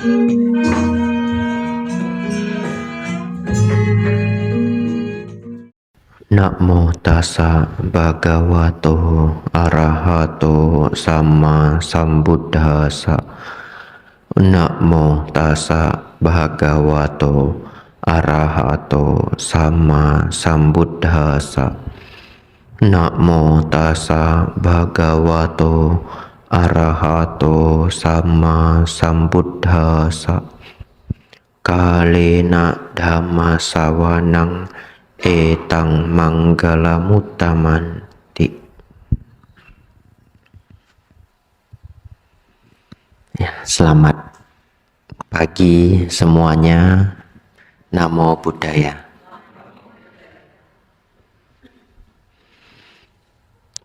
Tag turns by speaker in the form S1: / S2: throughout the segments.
S1: Namo tassa bhagavato arahato sama sambuddhassa. Namo tassa bhagavato arahato sama sambuddhassa. Namo tassa bhagavato arahato sama sambuddhassa. Kalena dhamma sawanang etang manggalamuttamanti. Ya, selamat pagi semuanya. Namo Buddhaya.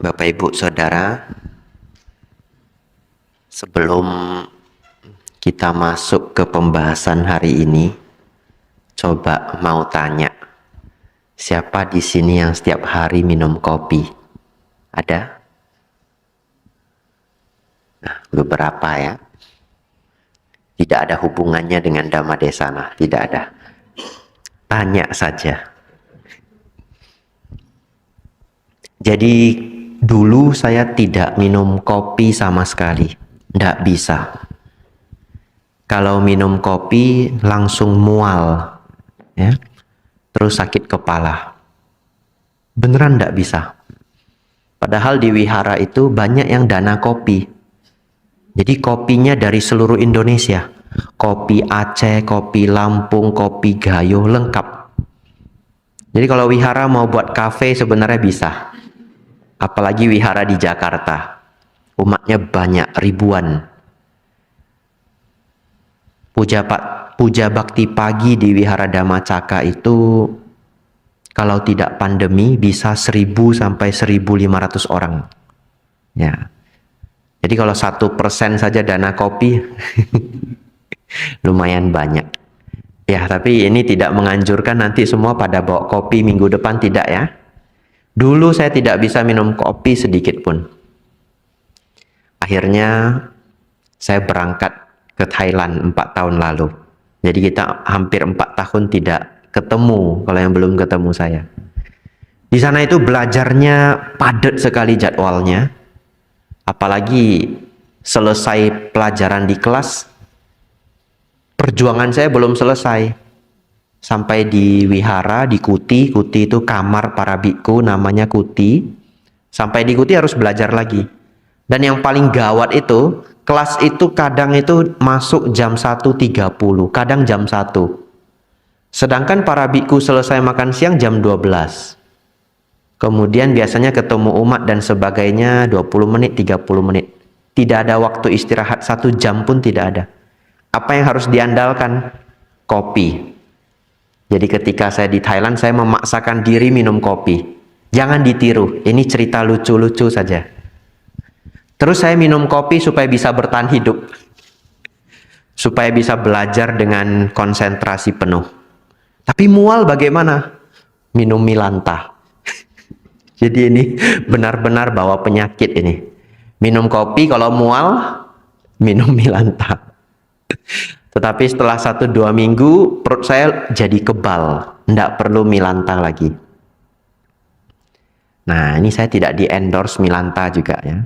S1: Bapak Ibu Saudara, sebelum kita masuk ke pembahasan hari ini, coba mau tanya, siapa di sini yang setiap hari minum kopi? Ada? Nah, beberapa ya. Tidak ada hubungannya dengan Dhamma Desana, tidak ada. Tanya saja. Jadi dulu saya tidak minum kopi sama sekali, tidak bisa. Kalau minum kopi langsung mual, ya. Terus sakit kepala. Beneran tidak bisa. Padahal di wihara itu banyak yang dana kopi. Jadi kopinya dari seluruh Indonesia. Kopi Aceh, kopi Lampung, kopi Gayo, lengkap. Jadi kalau wihara mau buat kafe sebenarnya bisa. Apalagi wihara di Jakarta. Umatnya banyak, ribuan. Puja bakti pagi di Wihara Dhammacakka itu kalau tidak pandemi bisa 1.000 sampai 1.500 orang. Ya. Jadi kalau 1% saja dana kopi lumayan banyak. Ya, tapi ini tidak menganjurkan nanti semua pada bawa kopi minggu depan, tidak ya. Dulu saya tidak bisa minum kopi sedikit pun. Akhirnya saya berangkat ke Thailand 4 tahun lalu. Jadi kita hampir 4 tahun tidak ketemu, kalau yang belum ketemu saya. Di sana itu belajarnya padat sekali jadwalnya. Apalagi selesai pelajaran di kelas, perjuangan saya belum selesai. Sampai di wihara, di kuti. Kuti itu kamar para biku, namanya kuti. Sampai di kuti harus belajar lagi. Dan yang paling gawat itu, kelas itu kadang itu masuk jam 1.30, kadang jam 1. Sedangkan para biku selesai makan siang jam 12. Kemudian biasanya ketemu umat dan sebagainya 20 menit, 30 menit. Tidak ada waktu istirahat 1 jam pun tidak ada. Apa yang harus diandalkan? Kopi. Jadi ketika saya di Thailand, saya memaksakan diri minum kopi. Jangan ditiru, ini cerita lucu-lucu saja. Terus saya minum kopi supaya bisa bertahan hidup. Supaya bisa belajar dengan konsentrasi penuh. Tapi mual bagaimana? Minum Milanta. Jadi ini benar-benar bawa penyakit ini. Minum kopi kalau mual, minum Milanta. Tetapi setelah 1-2 minggu, perut saya jadi kebal. Tidak perlu Milanta lagi. Nah, ini saya tidak di-endorse Milanta juga ya.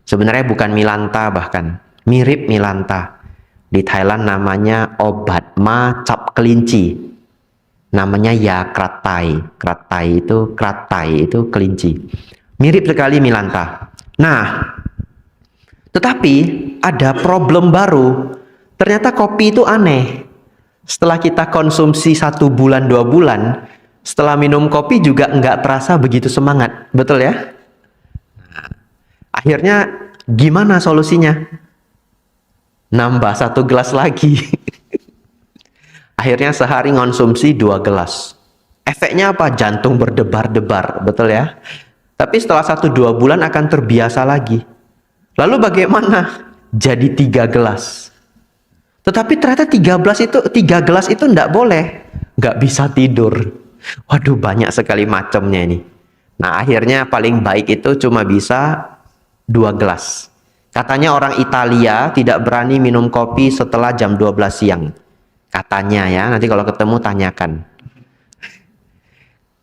S1: Sebenarnya bukan Milanta, bahkan mirip Milanta. Di Thailand namanya obat ma cap kelinci. Namanya ya kratai. Kratai itu kelinci. Mirip sekali Milanta. Nah, tetapi ada problem baru. Ternyata kopi itu aneh. Setelah kita konsumsi 1 bulan, 2 bulan, setelah minum kopi juga nggak terasa begitu semangat. Betul ya? Akhirnya gimana solusinya? Nambah 1 gelas lagi. Akhirnya sehari konsumsi 2 gelas. Efeknya apa? Jantung berdebar-debar, betul ya? Tapi setelah 1-2 bulan akan terbiasa lagi. Lalu bagaimana? Jadi 3 gelas. Tetapi ternyata 3 gelas itu enggak boleh. Nggak bisa tidur. Waduh, banyak sekali macamnya ini. Nah, akhirnya paling baik itu cuma bisa 2 gelas. Katanya orang Italia tidak berani minum kopi setelah jam 12 siang. Katanya ya, nanti kalau ketemu tanyakan.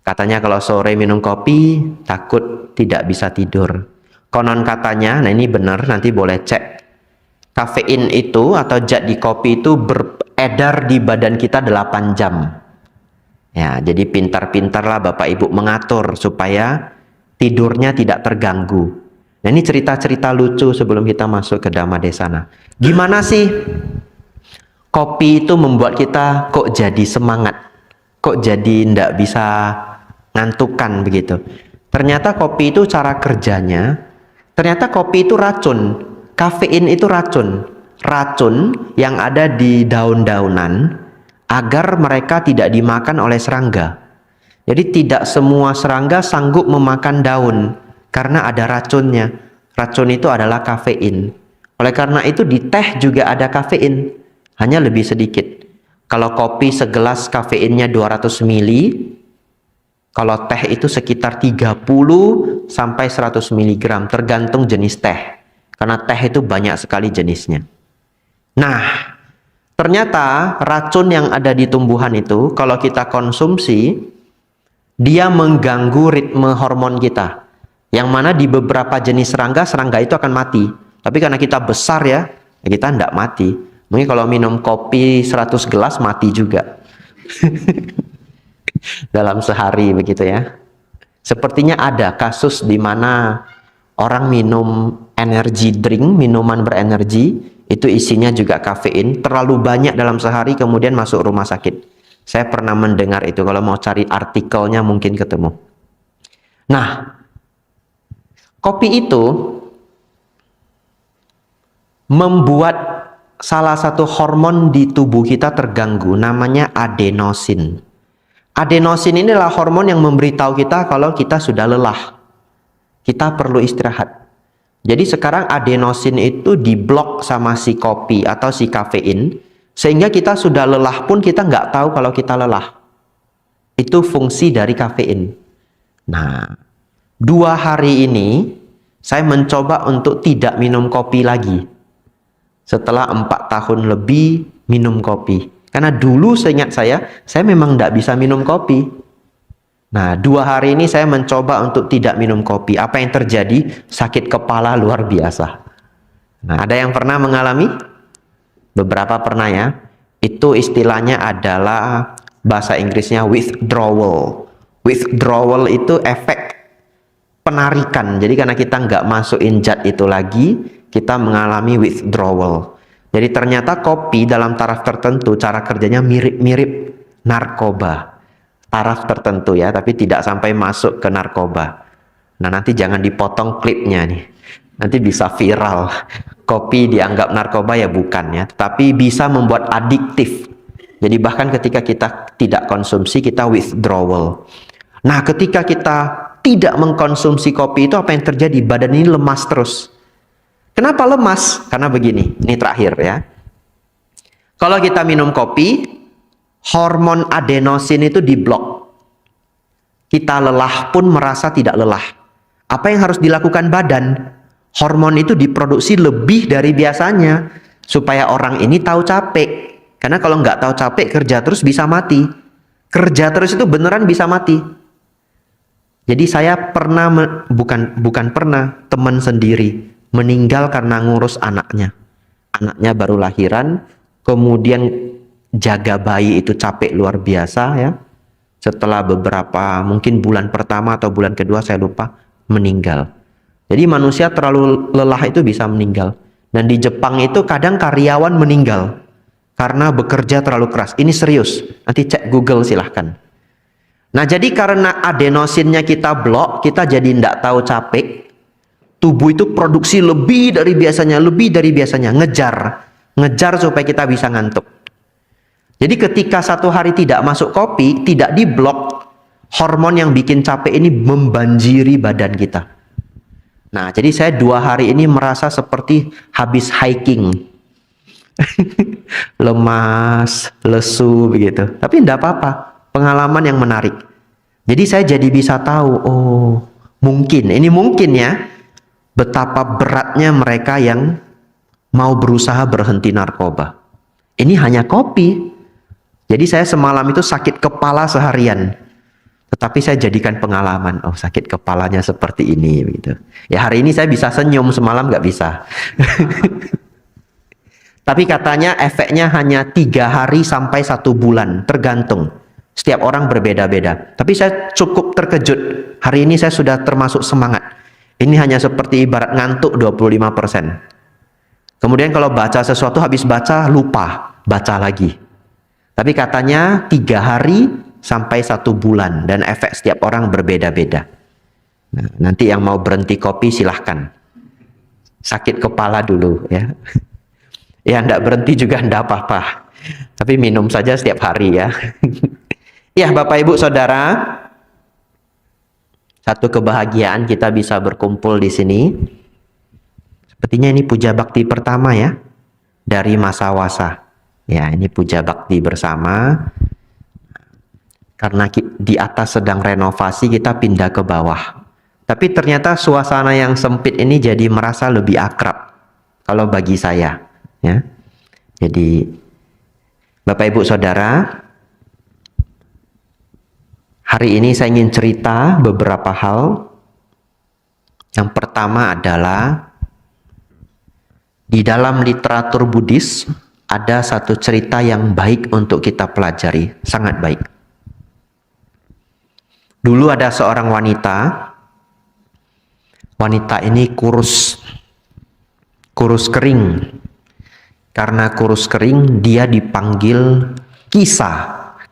S1: Katanya kalau sore minum kopi takut tidak bisa tidur. Konon katanya, nah ini benar, nanti boleh cek. Kafein itu atau zat di kopi itu beredar di badan kita 8 jam. Ya, jadi pintar-pintarlah Bapak Ibu mengatur supaya tidurnya tidak terganggu. Nah, ini cerita-cerita lucu sebelum kita masuk ke Dhamma Desana. Gimana sih kopi itu membuat kita kok jadi semangat? Kok jadi ndak bisa ngantukan begitu? Ternyata kopi itu cara kerjanya, ternyata kopi itu racun. Kafein itu racun. Racun yang ada di daun-daunan agar mereka tidak dimakan oleh serangga. Jadi tidak semua serangga sanggup memakan daun karena ada racunnya. Racun itu adalah kafein. Oleh karena itu di teh juga ada kafein, hanya lebih sedikit. Kalau kopi segelas kafeinnya 200 ml, kalau teh itu sekitar 30 sampai 100 mg tergantung jenis teh. Karena teh itu banyak sekali jenisnya. Nah, ternyata racun yang ada di tumbuhan itu kalau kita konsumsi dia mengganggu ritme hormon kita. Yang mana di beberapa jenis serangga, serangga itu akan mati. Tapi karena kita besar ya, kita tidak mati. Mungkin kalau minum kopi 100 gelas mati juga. Dalam sehari begitu ya. Sepertinya ada kasus di mana orang minum energy drink, minuman berenergi, itu isinya juga kafein, terlalu banyak dalam sehari kemudian masuk rumah sakit. Saya pernah mendengar itu, kalau mau cari artikelnya mungkin ketemu. Nah, kopi itu membuat salah satu hormon di tubuh kita terganggu, namanya adenosin. Adenosin ini adalah hormon yang memberitahu kita kalau kita sudah lelah. Kita perlu istirahat. Jadi sekarang adenosin itu diblok sama si kopi atau si kafein, sehingga kita sudah lelah pun kita nggak tahu kalau kita lelah. Itu fungsi dari kafein. Nah, 2 hari ini saya mencoba untuk tidak minum kopi lagi. Setelah 4 tahun lebih minum kopi. Karena dulu seingat saya memang nggak bisa minum kopi. Nah, 2 hari ini saya mencoba untuk tidak minum kopi. Apa yang terjadi? Sakit kepala luar biasa. Nah, ada yang pernah mengalami? Beberapa pernah ya. Itu istilahnya adalah bahasa Inggrisnya withdrawal. Withdrawal itu efek penarikan. Jadi karena kita nggak masukin zat itu lagi, kita mengalami withdrawal. Jadi ternyata kopi dalam taraf tertentu cara kerjanya mirip-mirip narkoba. Taraf tertentu ya, tapi tidak sampai masuk ke narkoba. Nah, nanti jangan dipotong klipnya nih. Nanti bisa viral. Kopi dianggap narkoba ya bukan ya, tapi bisa membuat adiktif. Jadi bahkan ketika kita tidak konsumsi, kita withdrawal. Nah, ketika kita tidak mengkonsumsi kopi itu apa yang terjadi? Badan ini lemas terus. Kenapa lemas? Karena begini, ini terakhir ya. Kalau kita minum kopi, hormon adenosin itu diblok. Kita lelah pun merasa tidak lelah. Apa yang harus dilakukan badan? Hormon itu diproduksi lebih dari biasanya supaya orang ini tahu capek. Karena kalau nggak tahu capek, kerja terus bisa mati. Kerja terus itu beneran bisa mati. Jadi saya pernah, bukan pernah, teman sendiri meninggal karena ngurus anaknya. Anaknya baru lahiran, kemudian jaga bayi itu capek luar biasa ya. Setelah beberapa mungkin bulan pertama atau bulan kedua saya lupa, meninggal. Jadi manusia terlalu lelah itu bisa meninggal. Dan di Jepang itu kadang karyawan meninggal karena bekerja terlalu keras. Ini serius, nanti cek Google silahkan. Nah, jadi karena adenosinnya kita blok, kita jadi tidak tahu capek. Tubuh itu produksi lebih dari biasanya, ngejar supaya kita bisa ngantuk. Jadi ketika 1 hari tidak masuk kopi, tidak diblok, hormon yang bikin capek ini membanjiri badan kita. Nah, jadi saya 2 hari ini merasa seperti habis hiking. Lemas, lesu begitu. Tapi tidak apa-apa, pengalaman yang menarik. Jadi saya jadi bisa tahu, oh mungkin, ini mungkin ya, betapa beratnya mereka yang mau berusaha berhenti narkoba. Ini hanya kopi. Jadi saya semalam itu sakit kepala seharian. Tetapi saya jadikan pengalaman, oh sakit kepalanya seperti ini gitu. Ya hari ini saya bisa senyum, semalam nggak bisa. Tapi katanya efeknya hanya 3 hari sampai 1 bulan, tergantung. Setiap orang berbeda-beda. Tapi saya cukup terkejut. Hari ini saya sudah termasuk semangat. Ini hanya seperti ibarat ngantuk 25%. Kemudian kalau baca sesuatu, habis baca lupa, baca lagi. Tapi katanya 3 hari sampai 1 bulan, dan efek setiap orang berbeda-beda. Nah, nanti yang mau berhenti kopi silahkan. Sakit kepala dulu ya. Ya enggak berhenti juga enggak apa-apa. Tapi minum saja setiap hari ya. Ya Bapak Ibu Saudara, satu kebahagiaan kita bisa berkumpul di sini. Sepertinya ini puja bakti pertama ya dari masa wasa. Ya, ini puja bakti bersama. Karena di atas sedang renovasi, kita pindah ke bawah. Tapi ternyata suasana yang sempit ini jadi merasa lebih akrab kalau bagi saya, ya. Jadi Bapak Ibu Saudara, hari ini saya ingin cerita beberapa hal. Yang pertama adalah di dalam literatur Buddhis ada satu cerita yang baik untuk kita pelajari, sangat baik. Dulu ada seorang wanita. Wanita ini kurus kering. Karena kurus kering, dia dipanggil Kisa,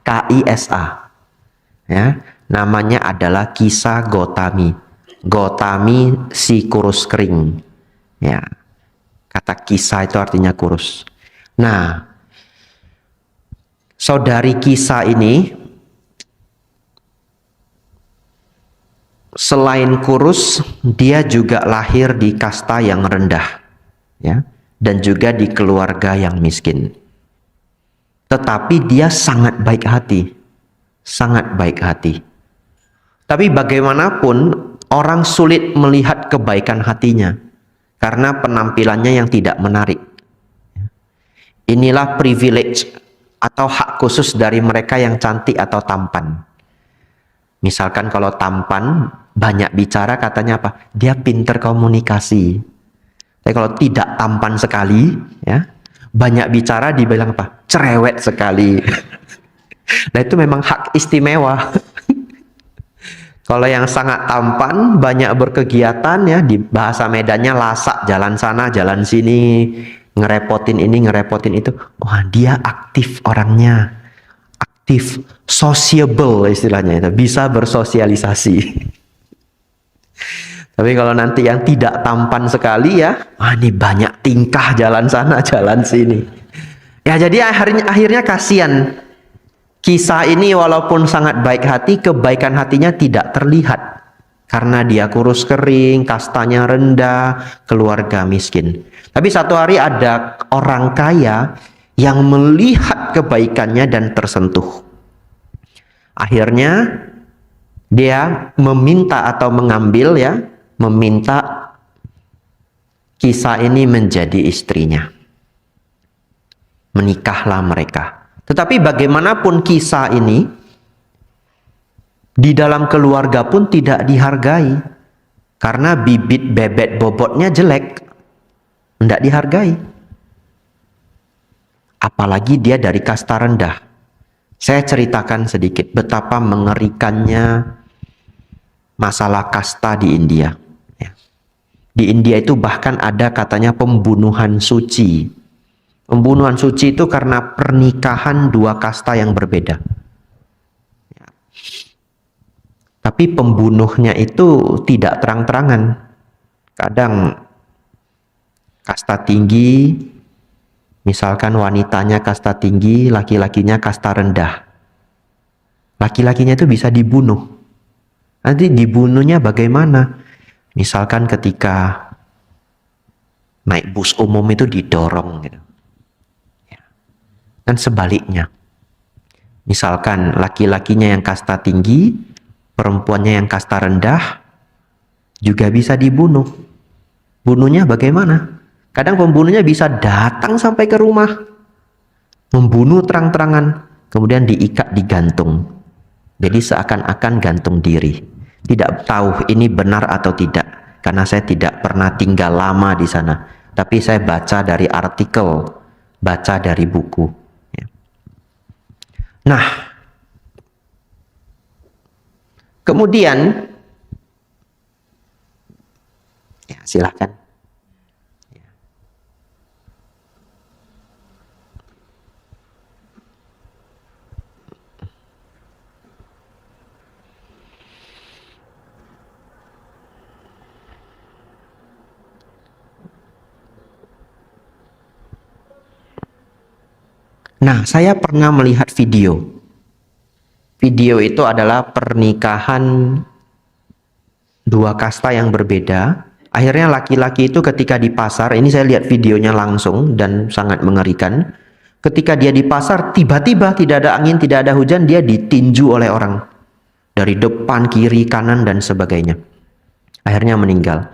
S1: K-I-S-A. Ya, namanya adalah Kisa Gotami. Gotami si kurus kering. Ya, kata Kisa itu artinya kurus. Nah, saudari Kisa ini selain kurus, dia juga lahir di kasta yang rendah, ya, dan juga di keluarga yang miskin. Tetapi dia sangat baik hati, sangat baik hati. Tapi bagaimanapun orang sulit melihat kebaikan hatinya karena penampilannya yang tidak menarik. Inilah privilege atau hak khusus dari mereka yang cantik atau tampan. Misalkan kalau tampan, banyak bicara, katanya apa? Dia pinter komunikasi. Tapi kalau tidak tampan sekali, ya, banyak bicara dibilang apa? Cerewet sekali. Nah itu memang hak istimewa. Kalau yang sangat tampan, banyak berkegiatan, ya, di bahasa Medannya lasak, jalan sana, jalan sini, ngerepotin ini, ngerepotin itu. Wah, dia aktif orangnya. Aktif, sociable istilahnya itu, bisa bersosialisasi. Tapi kalau nanti yang tidak tampan sekali, ya, wah ini banyak tingkah, jalan sana, jalan sini. Ya jadi akhirnya kasihan. Kisah ini walaupun sangat baik hati, kebaikan hatinya tidak terlihat. Karena dia kurus kering, kastanya rendah, keluarga miskin. Tapi satu hari ada orang kaya yang melihat kebaikannya dan tersentuh. Akhirnya dia meminta atau mengambil, ya, meminta Kisah ini menjadi istrinya. Menikahlah mereka. Tetapi bagaimanapun Kisah ini di dalam keluarga pun tidak dihargai karena bibit bebet bobotnya jelek, tidak dihargai. Apalagi dia dari kasta rendah. Saya ceritakan sedikit betapa mengerikannya masalah kasta di India. Di India itu bahkan ada katanya pembunuhan suci. Pembunuhan suci itu karena pernikahan dua kasta yang berbeda. Tapi pembunuhnya itu tidak terang-terangan. Kadang kasta tinggi, misalkan wanitanya kasta tinggi, laki-lakinya kasta rendah. Laki-lakinya itu bisa dibunuh. Nanti dibunuhnya bagaimana? Misalkan ketika naik bus umum itu didorong gitu. Dan sebaliknya. Misalkan laki-lakinya yang kasta tinggi, perempuannya yang kasta rendah juga bisa dibunuh. bunuhnya bagaimana? Kadang pembunuhnya bisa datang sampai ke rumah, membunuh terang-terangan, kemudian diikat digantung. Jadi seakan-akan gantung diri. Tidak tahu ini benar atau tidak, karena saya tidak pernah tinggal lama di sana. Tapi saya baca dari artikel, baca dari buku. Nah, kemudian, ya silahkan. Nah, saya pernah melihat video. Video itu adalah pernikahan dua kasta yang berbeda. Akhirnya laki-laki itu ketika di pasar, ini saya lihat videonya langsung dan sangat mengerikan. Ketika dia di pasar, tiba-tiba tidak ada angin, tidak ada hujan, dia ditinju oleh orang. Dari depan, kiri, kanan, dan sebagainya. Akhirnya meninggal.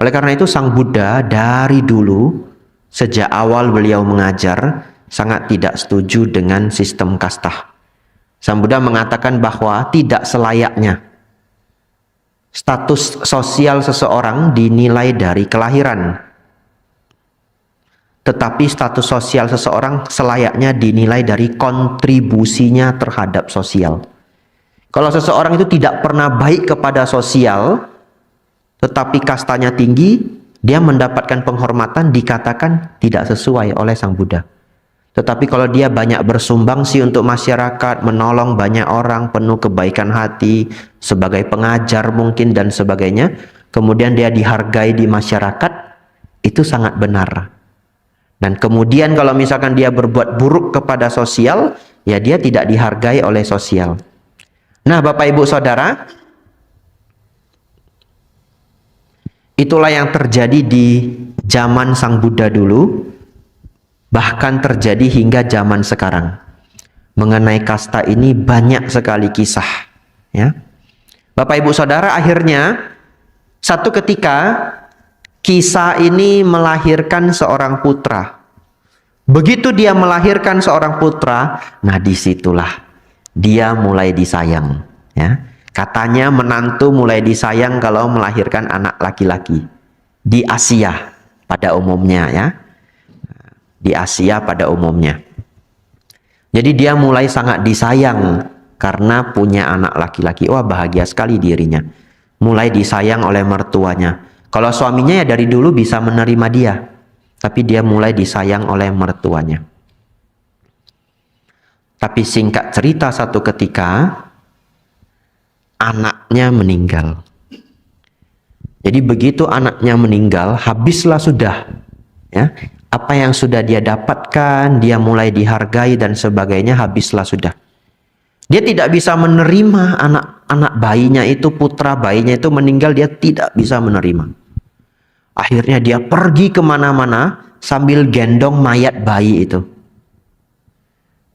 S1: Oleh karena itu Sang Buddha dari dulu, sejak awal beliau mengajar, sangat tidak setuju dengan sistem kasta. Sang Buddha mengatakan bahwa tidak selayaknya status sosial seseorang dinilai dari kelahiran, tetapi status sosial seseorang selayaknya dinilai dari kontribusinya terhadap sosial. Kalau seseorang itu tidak pernah baik kepada sosial, tetapi kastanya tinggi, dia mendapatkan penghormatan, dikatakan tidak sesuai oleh Sang Buddha. Tetapi kalau dia banyak bersumbangsi untuk masyarakat, menolong banyak orang, penuh kebaikan hati, sebagai pengajar mungkin dan sebagainya, kemudian dia dihargai di masyarakat, itu sangat benar. Dan kemudian kalau misalkan dia berbuat buruk kepada sosial, ya dia tidak dihargai oleh sosial. Nah, Bapak Ibu Saudara, itulah yang terjadi di zaman Sang Buddha dulu. Bahkan terjadi hingga zaman sekarang. Mengenai kasta ini banyak sekali kisah. Ya. Bapak Ibu Saudara, akhirnya satu ketika kisah ini melahirkan seorang putra. Begitu dia melahirkan seorang putra, nah disitulah dia mulai disayang. Ya. Katanya menantu mulai disayang kalau melahirkan anak laki-laki. Di Asia pada umumnya ya. Di Asia pada umumnya. Jadi dia mulai sangat disayang karena punya anak laki-laki. Wah, bahagia sekali dirinya. Mulai disayang oleh mertuanya. Kalau suaminya ya dari dulu bisa menerima dia, tapi dia mulai disayang oleh mertuanya. Tapi singkat cerita, satu ketika anaknya meninggal. Jadi begitu anaknya meninggal, habislah sudah ya. Apa yang sudah dia dapatkan, dia mulai dihargai dan sebagainya, habislah sudah. Dia tidak bisa menerima anak bayinya itu, putra bayinya itu meninggal, dia tidak bisa menerima. Akhirnya dia pergi kemana-mana sambil gendong mayat bayi itu.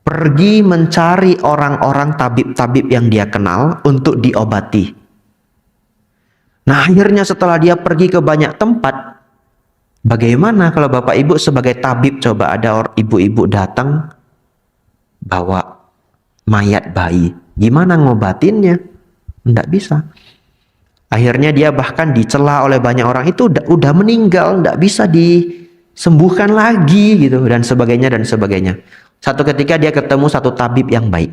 S1: Pergi mencari orang-orang tabib-tabib yang dia kenal untuk diobati. Nah, akhirnya setelah dia pergi ke banyak tempat, bagaimana kalau Bapak Ibu sebagai tabib, coba ada ibu-ibu datang bawa mayat bayi, gimana ngobatinnya? Tidak bisa. Akhirnya dia bahkan dicela oleh banyak orang, itu udah meninggal, tidak bisa disembuhkan lagi gitu, dan sebagainya dan sebagainya. Satu ketika dia ketemu satu tabib yang baik.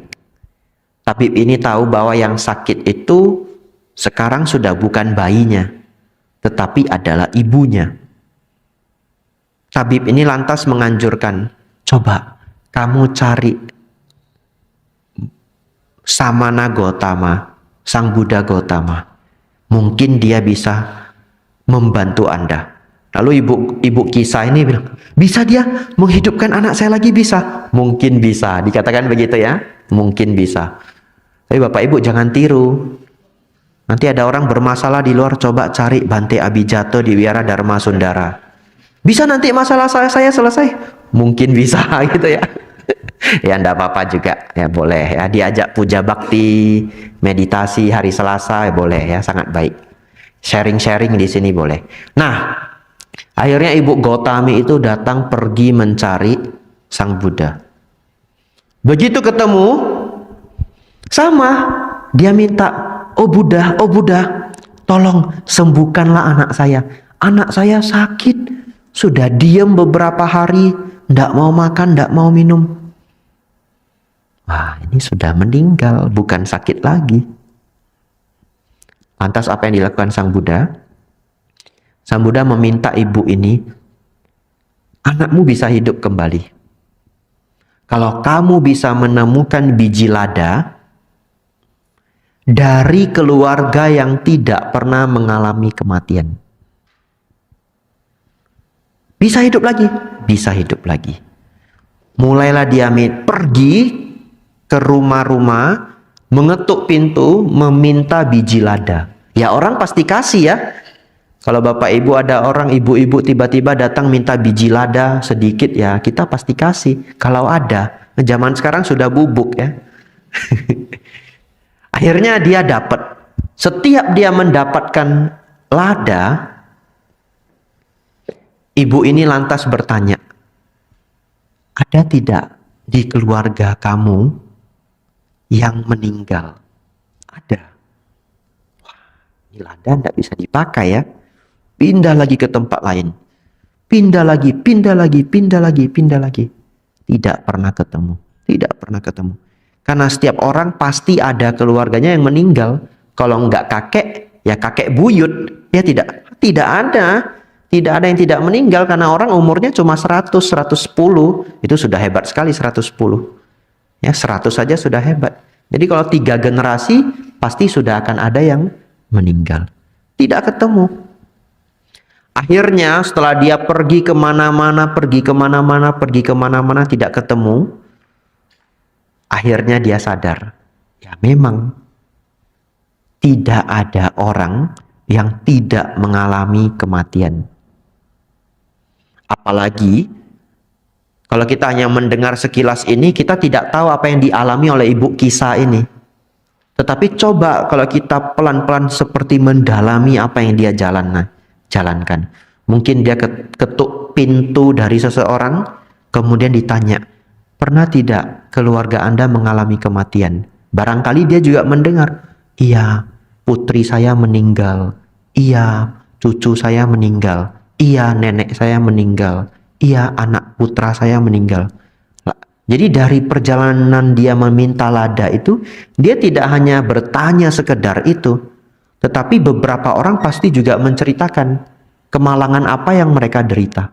S1: Tabib ini tahu bahwa yang sakit itu sekarang sudah bukan bayinya, tetapi adalah ibunya. Tabib ini lantas menganjurkan, coba kamu cari Samana Gotama, Sang Buddha Gotama. Mungkin dia bisa membantu Anda. Lalu ibu kisah ini bilang, bisa dia menghidupkan anak saya lagi? Bisa. Mungkin bisa. Dikatakan begitu ya. Mungkin bisa. Tapi Bapak Ibu jangan tiru. Nanti ada orang bermasalah di luar, coba cari Bante Abhijato di Wihara Dharma Sundara. Bisa nanti masalah saya selesai? Mungkin bisa gitu ya. Ya enggak apa-apa juga. Ya boleh ya, diajak puja bakti, meditasi hari Selasa ya boleh ya, sangat baik. Sharing-sharing di sini boleh. Nah, Akhirnya Ibu Gotami itu datang pergi mencari Sang Buddha. Begitu ketemu, sama, dia minta, oh Buddha, tolong sembuhkanlah anak saya. Anak saya sakit, sudah diam beberapa hari, tidak mau makan, tidak mau minum. Wah, ini sudah meninggal, bukan sakit lagi. Lantas apa yang dilakukan Sang Buddha? Sang Buddha meminta ibu ini, anakmu bisa hidup kembali. Kalau kamu bisa menemukan biji lada dari keluarga yang tidak pernah mengalami kematian, bisa hidup lagi, bisa hidup lagi. Mulailah dia pergi ke rumah-rumah, mengetuk pintu, meminta biji lada. Ya orang pasti kasih ya. Kalau bapak ibu ada orang ibu-ibu tiba-tiba datang minta biji lada sedikit, ya kita pasti kasih. Kalau ada, zaman sekarang sudah bubuk ya. Akhirnya dia dapat. Setiap dia mendapatkan lada, ibu ini lantas bertanya, ada tidak di keluarga kamu yang meninggal? Ada. Wah, ini lada tidak bisa dipakai ya. Pindah lagi ke tempat lain. Pindah lagi. Tidak pernah ketemu. Tidak pernah ketemu. Karena setiap orang pasti ada keluarganya yang meninggal. Kalau enggak kakek, ya kakek buyut. Ya tidak ada. Tidak ada yang tidak meninggal karena orang umurnya cuma 100, 110. Itu sudah hebat sekali 110. Ya 100 saja sudah hebat. Jadi kalau 3 generasi pasti sudah akan ada yang meninggal. Tidak ketemu. Akhirnya setelah dia pergi kemana-mana tidak ketemu, akhirnya dia sadar, ya memang tidak ada orang yang tidak mengalami kematian. Apalagi kalau kita hanya mendengar sekilas ini, kita tidak tahu apa yang dialami oleh Ibu Kisah ini. Tetapi coba kalau kita pelan-pelan seperti mendalami apa yang dia jalankan. Mungkin dia ketuk pintu dari seseorang, kemudian ditanya, pernah tidak keluarga Anda mengalami kematian? Barangkali dia juga mendengar, iya, putri saya meninggal, iya, cucu saya meninggal, iya, nenek saya meninggal, iya, anak putra saya meninggal. Jadi dari perjalanan dia meminta lada itu, dia tidak hanya bertanya sekedar itu, tetapi beberapa orang pasti juga menceritakan kemalangan apa yang mereka derita.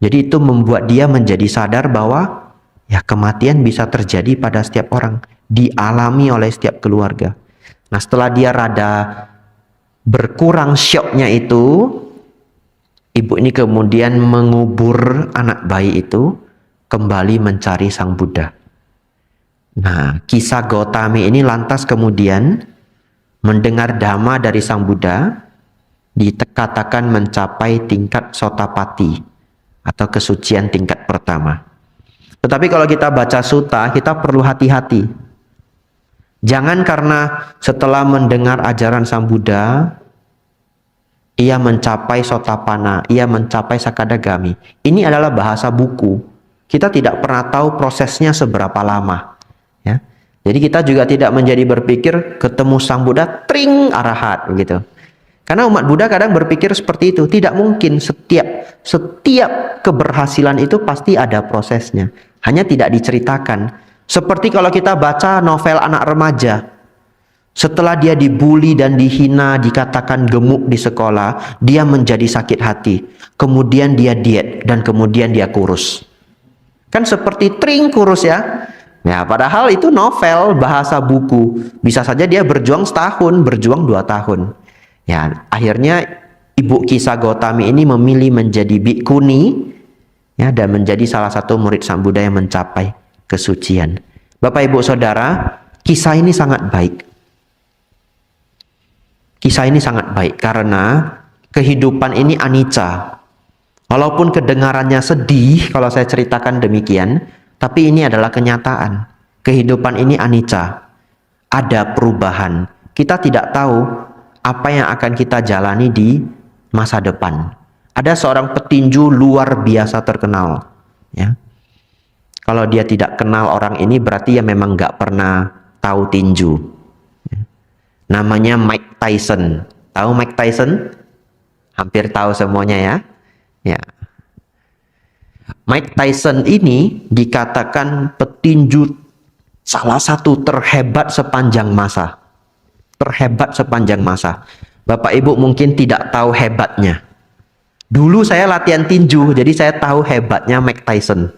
S1: Jadi itu membuat dia menjadi sadar bahwa ya kematian bisa terjadi pada setiap orang, dialami oleh setiap keluarga. Nah setelah dia rada berkurang syoknya itu, ibu ini kemudian mengubur anak bayi itu, kembali mencari Sang Buddha. Nah kisah Gotami ini lantas kemudian mendengar dhamma dari Sang Buddha, dikatakan mencapai tingkat sotapati atau kesucian tingkat pertama. Tetapi kalau kita baca sutta, kita perlu hati-hati. Jangan karena setelah mendengar ajaran Sang Buddha, ia mencapai sotapana, ia mencapai sakadagami. Ini adalah bahasa buku. Kita tidak pernah tahu prosesnya seberapa lama. Ya. Jadi kita juga tidak menjadi berpikir ketemu Sang Buddha, tring, arahat begitu. Karena umat Buddha kadang berpikir seperti itu. Tidak mungkin setiap keberhasilan itu pasti ada prosesnya. Hanya tidak diceritakan. Seperti kalau kita baca novel anak remaja. Setelah dia dibully dan dihina, dikatakan gemuk di sekolah, dia menjadi sakit hati. Kemudian dia diet dan kemudian dia kurus. Kan seperti tring kurus ya. Ya, padahal itu novel, bahasa buku. Bisa saja dia berjuang setahun, berjuang 2 tahun. Ya, akhirnya Ibu Kisah Gotami ini memilih menjadi bikuni, ya, dan menjadi salah satu murid Sang Buddha yang mencapai kesucian. Bapak Ibu Saudara, kisah ini sangat baik. Kisah ini sangat baik karena kehidupan ini anicca. Walaupun kedengarannya sedih kalau saya ceritakan demikian, tapi ini adalah kenyataan. Kehidupan ini anicca. Ada perubahan. Kita tidak tahu apa yang akan kita jalani di masa depan. Ada seorang petinju luar biasa terkenal, ya. Kalau dia tidak kenal orang ini berarti ya memang nggak pernah tahu tinju. Namanya Mike Tyson. Tahu Mike Tyson? Hampir tahu semuanya ya. Ya. Mike Tyson ini dikatakan petinju salah satu terhebat sepanjang masa. Terhebat sepanjang masa. Bapak Ibu mungkin tidak tahu hebatnya. Dulu saya latihan tinju, jadi saya tahu hebatnya Mike Tyson.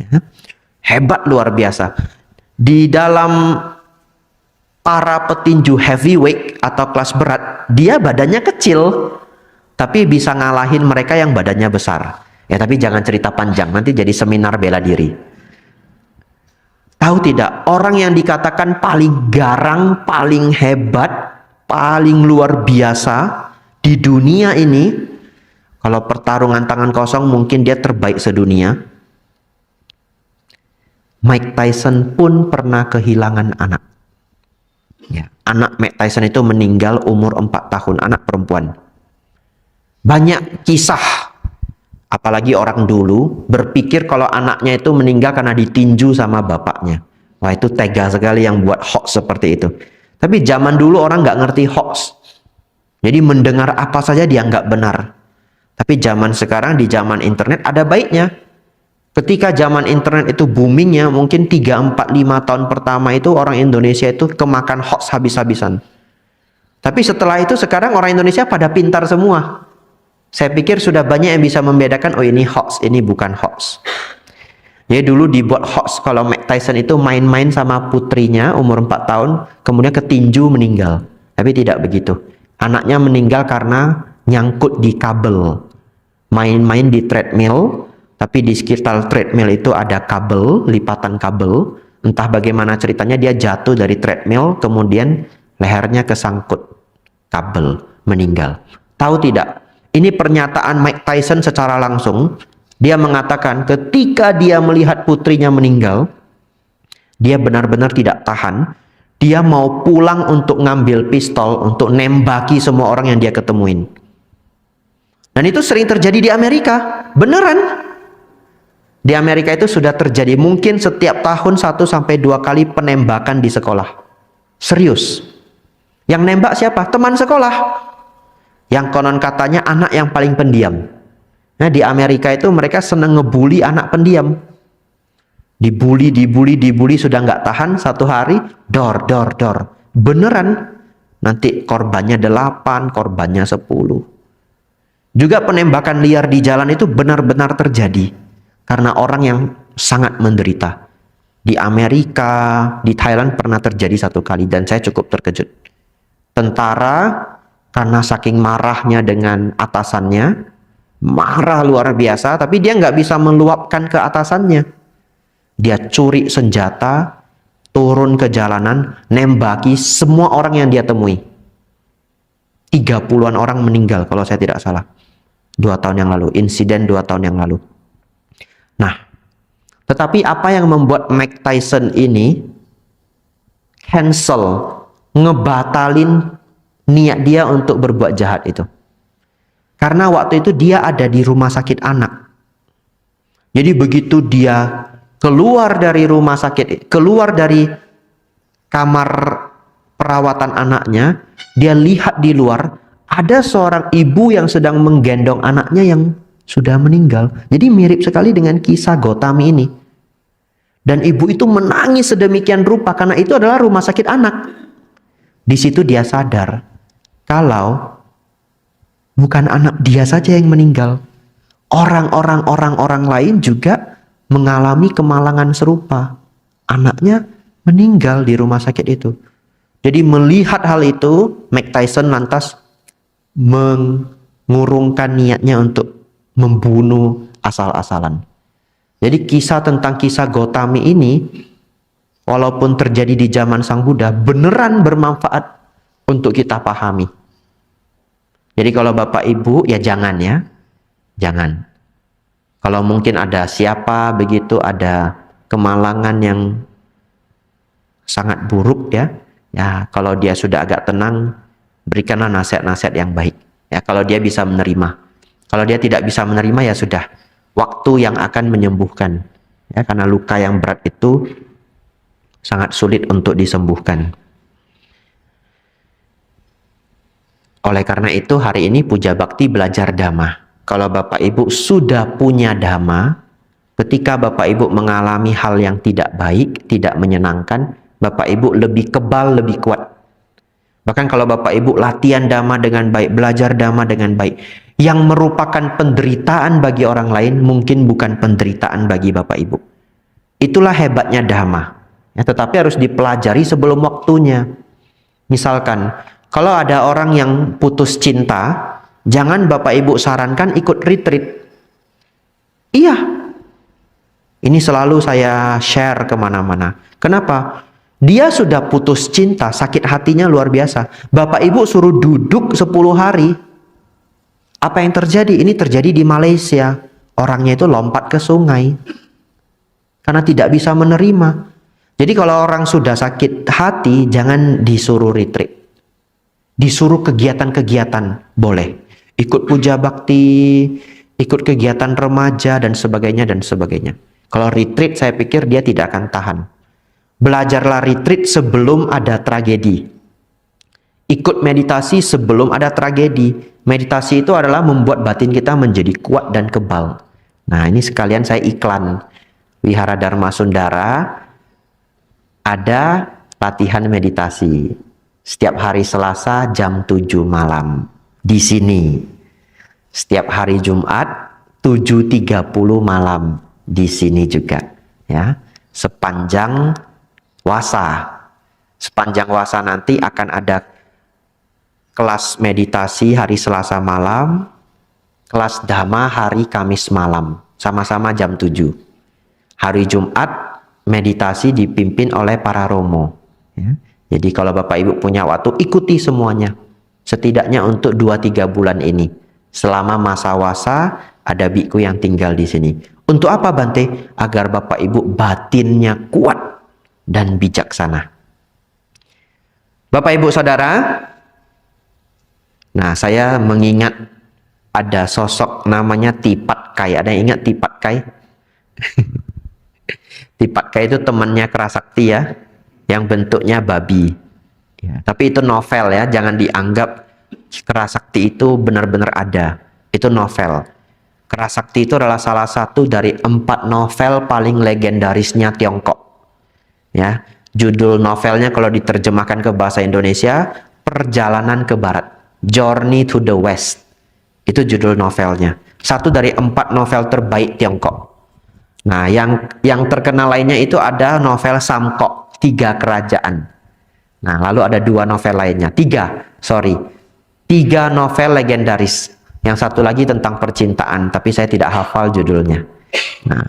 S1: Ya. Hebat luar biasa. Di dalam para petinju heavyweight atau kelas berat, dia badannya kecil, tapi bisa ngalahin mereka yang badannya besar. Ya, tapi jangan cerita panjang, nanti jadi seminar bela diri. Tahu tidak, orang yang dikatakan paling garang, paling hebat, paling luar biasa di dunia ini, kalau pertarungan tangan kosong mungkin dia terbaik sedunia. Mike Tyson pun pernah kehilangan anak. Ya, anak Mike Tyson itu meninggal umur 4 tahun, anak perempuan. Banyak kisah, apalagi orang dulu berpikir kalau anaknya itu meninggal karena ditinju sama bapaknya. Wah, itu tega sekali yang buat hoax seperti itu. Tapi zaman dulu orang nggak ngerti hoax. Jadi mendengar apa saja dianggap benar. Tapi zaman sekarang, di zaman internet, ada baiknya. Ketika zaman internet itu boomingnya, mungkin 3, 4, 5 tahun pertama itu orang Indonesia itu kemakan hoax habis-habisan. Tapi setelah itu sekarang orang Indonesia pada pintar semua. Saya pikir sudah banyak yang bisa membedakan, oh ini hoax, ini bukan hoax. Jadi dulu dibuat hoax kalau Mike Tyson itu main-main sama putrinya umur 4 tahun, kemudian ketinju meninggal. Tapi tidak begitu. Anaknya meninggal karena nyangkut di kabel. Main-main di treadmill, tapi di sekitar treadmill itu ada kabel, lipatan kabel. Entah bagaimana ceritanya dia jatuh dari treadmill, kemudian lehernya kesangkut kabel, meninggal. Tahu tidak? Ini pernyataan Mike Tyson secara langsung. Dia mengatakan ketika dia melihat putrinya meninggal, dia benar-benar tidak tahan. Dia mau pulang untuk ngambil pistol, untuk nembaki semua orang yang dia ketemuin. Dan itu sering terjadi di Amerika. Beneran. Di Amerika itu sudah terjadi. Mungkin setiap tahun 1 sampai 2 kali penembakan di sekolah. Serius. Yang nembak siapa? Teman sekolah. Yang konon katanya anak yang paling pendiam. Nah, di Amerika itu mereka seneng ngebully anak pendiam. Dibully, sudah nggak tahan, satu hari, dor. Beneran. Nanti korbannya 8, korbannya 10. Juga penembakan liar di jalan itu benar-benar terjadi. Karena orang yang sangat menderita. Di Amerika, di Thailand pernah terjadi 1 kali dan saya cukup terkejut. Tentara karena saking marahnya dengan atasannya, marah luar biasa, tapi dia nggak bisa meluapkan ke atasannya. Dia curi senjata, turun ke jalanan, nembaki semua orang yang dia temui. 30-an orang meninggal kalau saya tidak salah. 2 tahun yang lalu, insiden 2 tahun yang lalu. Nah, tetapi apa yang membuat Mike Tyson ini cancel, ngebatalin niat dia untuk berbuat jahat itu? Karena waktu itu dia ada di rumah sakit anak. Jadi begitu dia keluar dari rumah sakit, keluar dari kamar perawatan anaknya, dia lihat di luar ada seorang ibu yang sedang menggendong anaknya yang sudah meninggal. Jadi mirip sekali dengan kisah Gotami ini. Dan ibu itu menangis sedemikian rupa karena itu adalah rumah sakit anak. Di situ dia sadar kalau bukan anak dia saja yang meninggal. Orang lain juga mengalami kemalangan serupa. Anaknya meninggal di rumah sakit itu. Jadi melihat hal itu, Mike Tyson lantas mengurungkan niatnya untuk membunuh asal-asalan. Jadi kisah tentang kisah Gotami ini, walaupun terjadi di zaman Sang Buddha, beneran bermanfaat untuk kita pahami. Jadi kalau Bapak Ibu, ya jangan ya. Jangan. Kalau mungkin ada siapa begitu, ada kemalangan yang sangat buruk ya. Ya, kalau dia sudah agak tenang, berikanlah nasihat-nasihat yang baik. Ya, kalau dia bisa menerima. Kalau dia tidak bisa menerima, ya sudah, waktu yang akan menyembuhkan. Ya, karena luka yang berat itu sangat sulit untuk disembuhkan. Oleh karena itu, hari ini Puja Bakti belajar Dhamma. Kalau Bapak Ibu sudah punya Dhamma, ketika Bapak Ibu mengalami hal yang tidak baik, tidak menyenangkan, Bapak Ibu lebih kebal, lebih kuat. Bahkan kalau Bapak Ibu latihan Dhamma dengan baik, belajar Dhamma dengan baik, yang merupakan penderitaan bagi orang lain mungkin bukan penderitaan bagi Bapak Ibu. Itulah hebatnya Dhamma. Ya, tetapi harus dipelajari sebelum waktunya. Misalkan, kalau ada orang yang putus cinta, jangan Bapak Ibu sarankan ikut retreat. Iya. Ini selalu saya share kemana-mana. Kenapa? Dia sudah putus cinta, sakit hatinya luar biasa. Bapak Ibu suruh duduk 10 hari. Apa yang terjadi? Ini terjadi di Malaysia. Orangnya itu lompat ke sungai. Karena tidak bisa menerima. Jadi kalau orang sudah sakit hati, jangan disuruh retreat. Disuruh kegiatan-kegiatan, boleh. Ikut puja bakti, ikut kegiatan remaja, dan sebagainya, dan sebagainya. Kalau retreat, saya pikir dia tidak akan tahan. Belajarlah retreat sebelum ada tragedi. Ikut meditasi sebelum ada tragedi. Meditasi itu adalah membuat batin kita menjadi kuat dan kebal. Nah, ini sekalian saya iklan. Wihara Dharma Sundara ada latihan meditasi. Setiap hari Selasa jam 7 malam di sini. Setiap hari Jumat 7.30 malam di sini juga, ya. Sepanjang puasa. Sepanjang puasa nanti akan ada kelas meditasi hari Selasa malam, kelas Dhamma hari Kamis malam, sama-sama jam 7. Hari Jumat meditasi dipimpin oleh para romo, ya. Jadi kalau Bapak Ibu punya waktu, ikuti semuanya. Setidaknya untuk 2-3 bulan ini. Selama masa wasa, ada biku yang tinggal di sini. Untuk apa, Bante? Agar Bapak Ibu batinnya kuat dan bijaksana. Bapak Ibu Saudara, nah saya mengingat ada sosok namanya Tipat Kai. Ada yang ingat Tipat Kai? Tipat Kai itu temannya Kerasakti, ya, yang bentuknya babi, ya. Tapi itu novel, ya, jangan dianggap Kerasakti itu benar-benar ada. Itu novel. Kerasakti itu adalah salah satu dari 4 novel paling legendarisnya Tiongkok, ya. Judul novelnya kalau diterjemahkan ke bahasa Indonesia, Perjalanan ke Barat, Journey to the West. Itu judul novelnya. Satu dari 4 novel terbaik Tiongkok. Nah, yang terkenal lainnya itu ada novel Samkok, 3 Kerajaan. Nah, lalu ada 2 novel lainnya. 3 novel legendaris. Yang satu lagi tentang percintaan, tapi saya tidak hafal judulnya. Nah,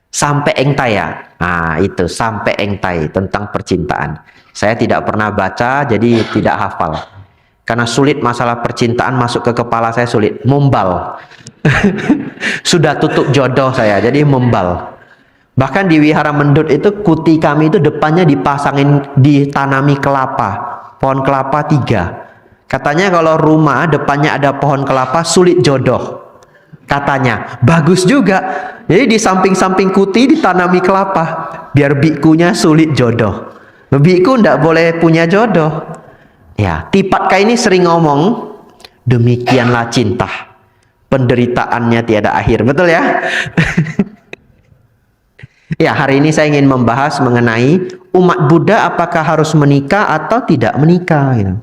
S1: Sampai Engtai, ya. Nah, itu Sampai Engtai tentang percintaan. Saya tidak pernah baca, jadi tidak hafal. Karena sulit masalah percintaan, masuk ke kepala saya sulit. Mumbal. Sudah tutup jodoh saya, jadi membal. Bahkan di Wihara Mendut itu, kuti kami itu depannya ditanami kelapa. Pohon kelapa 3. Katanya kalau rumah depannya ada pohon kelapa, sulit jodoh. Katanya, bagus juga. Jadi di samping-samping kuti ditanami kelapa. Biar bikunya sulit jodoh. Biku ndak boleh punya jodoh. Ya, Tipat Kai ini sering ngomong, demikianlah cinta. Penderitaannya tiada akhir, betul ya? Ya, hari ini saya ingin membahas mengenai umat Buddha apakah harus menikah atau tidak menikah, gitu.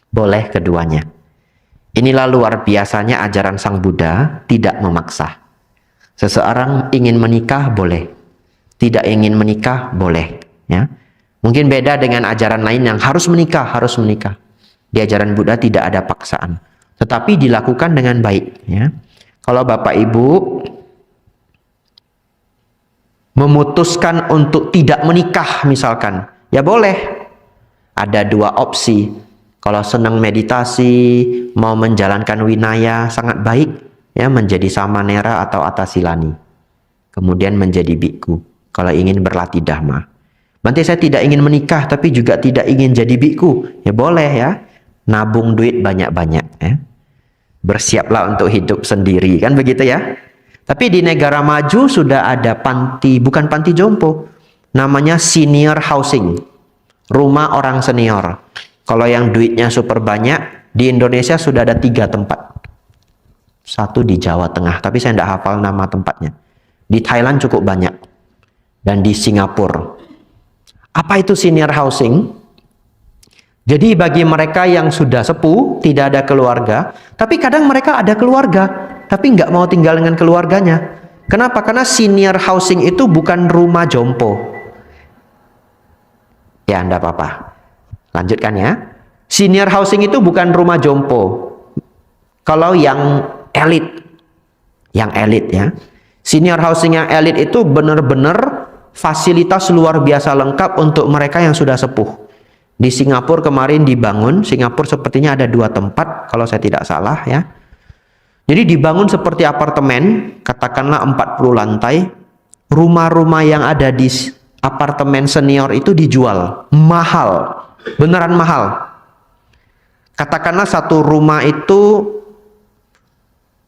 S1: Boleh keduanya. Inilah luar biasanya ajaran Sang Buddha, tidak memaksa. Seseorang ingin menikah boleh, tidak ingin menikah boleh, ya. Mungkin beda dengan ajaran lain yang harus menikah, harus menikah. Di ajaran Buddha tidak ada paksaan. Tetapi dilakukan dengan baik, ya. Kalau Bapak Ibu memutuskan untuk tidak menikah misalkan, ya boleh. Ada 2 opsi. Kalau senang meditasi, mau menjalankan winaya, sangat baik, ya, menjadi samanera atau atasilani. Kemudian menjadi biku kalau ingin berlatih dhamma. Nanti saya tidak ingin menikah tapi juga tidak ingin jadi biku, ya boleh, ya. Nabung duit banyak-banyak, ya. Bersiaplah untuk hidup sendiri, kan begitu ya. Tapi di negara maju sudah ada panti, bukan panti jompo, namanya senior housing, rumah orang senior. Kalau yang duitnya super banyak, di Indonesia sudah ada 3 tempat. Satu di Jawa Tengah, tapi saya tidak hafal nama tempatnya. Di Thailand cukup banyak, dan di Singapura. Apa itu senior housing? Jadi bagi mereka yang sudah sepuh, tidak ada keluarga, tapi kadang mereka ada keluarga, tapi nggak mau tinggal dengan keluarganya. Kenapa? Karena senior housing itu bukan rumah jompo. Ya, enggak apa-apa. Lanjutkan ya. Senior housing itu bukan rumah jompo. Kalau yang elit ya. Senior housing yang elit itu benar-benar fasilitas luar biasa lengkap untuk mereka yang sudah sepuh. Di Singapura kemarin dibangun, Singapura sepertinya ada 2 tempat kalau saya tidak salah ya. Jadi dibangun seperti apartemen, katakanlah 40 lantai. Rumah-rumah yang ada di apartemen senior itu dijual mahal, beneran mahal. Katakanlah satu rumah itu,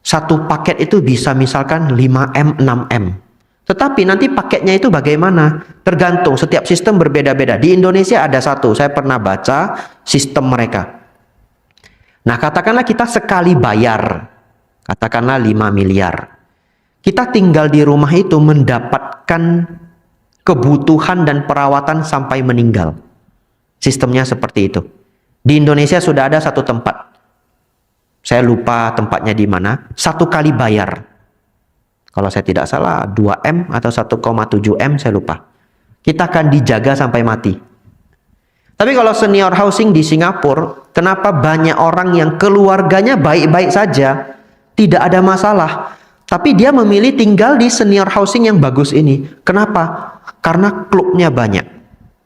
S1: satu paket itu bisa misalkan 5M, 6M. Tetapi nanti paketnya itu bagaimana? Tergantung, setiap sistem berbeda-beda. Di Indonesia ada satu, saya pernah baca sistem mereka. Nah, katakanlah kita sekali bayar, katakanlah 5 miliar. Kita tinggal di rumah itu mendapatkan kebutuhan dan perawatan sampai meninggal. Sistemnya seperti itu. Di Indonesia sudah ada satu tempat. Saya lupa tempatnya di mana. Satu kali bayar. Kalau saya tidak salah 2M atau 1,7M, saya lupa. Kita akan dijaga sampai mati. Tapi kalau senior housing di Singapura, kenapa banyak orang yang keluarganya baik-baik saja, tidak ada masalah, tapi dia memilih tinggal di senior housing yang bagus ini? Kenapa? Karena klubnya banyak.